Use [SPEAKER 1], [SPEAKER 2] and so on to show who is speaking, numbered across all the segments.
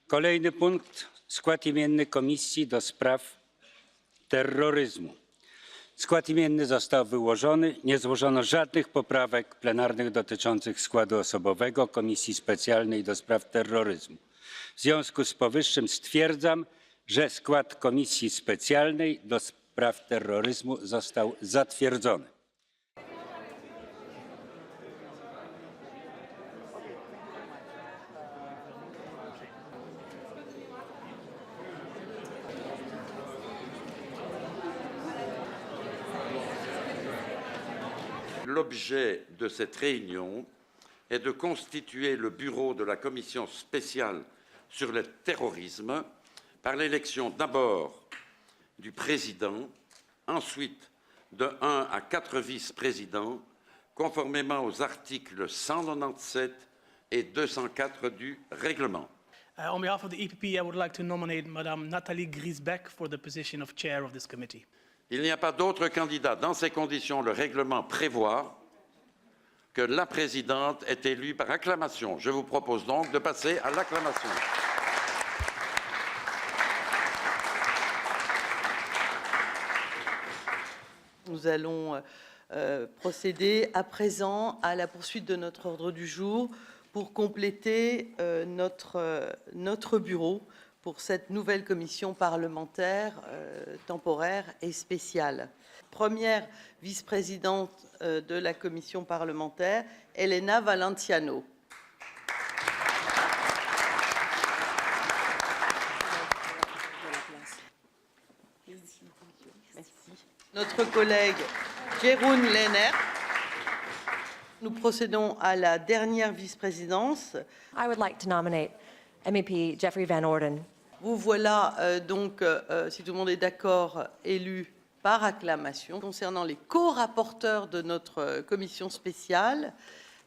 [SPEAKER 1] Kolejny punkt. Skład imienny Komisji do Spraw Terroryzmu. Skład imienny został wyłożony. Nie złożono żadnych poprawek plenarnych dotyczących składu osobowego Komisji Specjalnej do Spraw Terroryzmu. W związku z powyższym stwierdzam, że skład Komisji Specjalnej do Spraw Terroryzmu został zatwierdzony.
[SPEAKER 2] L'objet de cette réunion est de constituer le bureau de la commission spéciale sur le terrorisme par l'élection d'abord du président, ensuite de 1 à 4 vice-présidents, conformément aux articles 197 et 204 du règlement.
[SPEAKER 3] On behalf of the EPP, I would like to nominate Madame Nathalie Griesbeck for the position of chair of this committee.
[SPEAKER 2] Il n'y a pas d'autre candidat. Dans ces conditions, le règlement prévoit que la présidente est élue par acclamation. Je vous propose donc de passer à l'acclamation.
[SPEAKER 4] Nous allons procéder à présent à la poursuite de notre ordre du jour pour compléter notre bureau pour cette nouvelle commission parlementaire temporaire et spéciale. Première vice-présidente de la commission parlementaire, Elena Valenciano. Notre collègue Jeroen Lennert. Nous procédons à la dernière vice-présidence.
[SPEAKER 5] I would like to nominate MEP Jeffrey Van Orden.
[SPEAKER 4] Vous voilà donc, si tout le monde est d'accord, élu par acclamation. Concernant les co-rapporteurs de notre commission spéciale,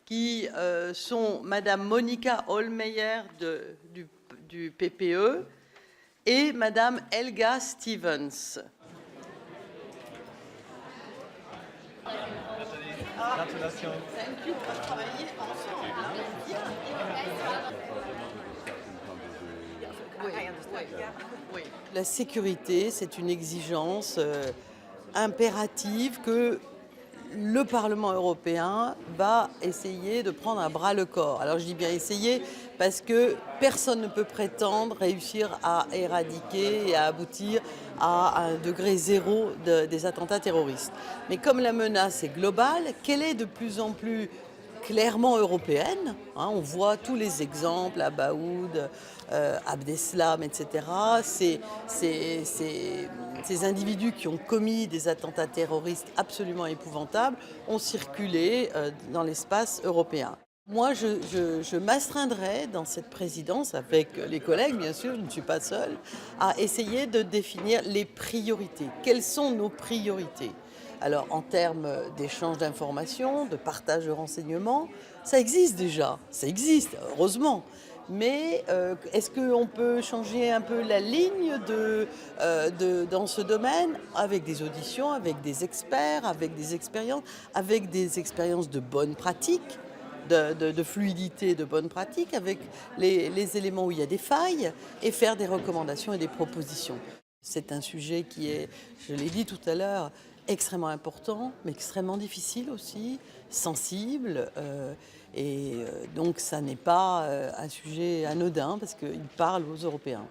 [SPEAKER 4] qui sont Madame Monica Hohlmeier du PPE et Madame Helga Stevens.
[SPEAKER 3] Gratulation.
[SPEAKER 4] Thank you pour travailler ensemble. Oui. La sécurité, c'est une exigence impérative que le Parlement européen va essayer de prendre à bras le corps. Alors je dis bien essayer parce que personne ne peut prétendre réussir à éradiquer et à aboutir à un degré zéro des attentats terroristes. Mais comme la menace est globale, qu'elle est de plus en plus clairement européenne, on voit tous les exemples, Abaoud, Abdeslam, etc. Ces individus qui ont commis des attentats terroristes absolument épouvantables ont circulé dans l'espace européen. Moi, je m'astreindrai dans cette présidence, avec les collègues, bien sûr, je ne suis pas seule, à essayer de définir les priorités. Quelles sont nos priorités ? Alors, en termes d'échange d'informations, de partage de renseignements, ça existe déjà, ça existe, heureusement. Mais est-ce qu'on peut changer un peu la ligne dans ce domaine avec des auditions, avec des experts, avec des expériences de bonnes pratiques, de fluidité, de bonnes pratiques, avec les éléments où il y a des failles et faire des recommandations et des propositions. C'est un sujet qui est, je l'ai dit tout à l'heure, extrêmement important, mais extrêmement difficile aussi, sensible. Donc ça n'est pas un sujet anodin parce qu'il parle aux Européens.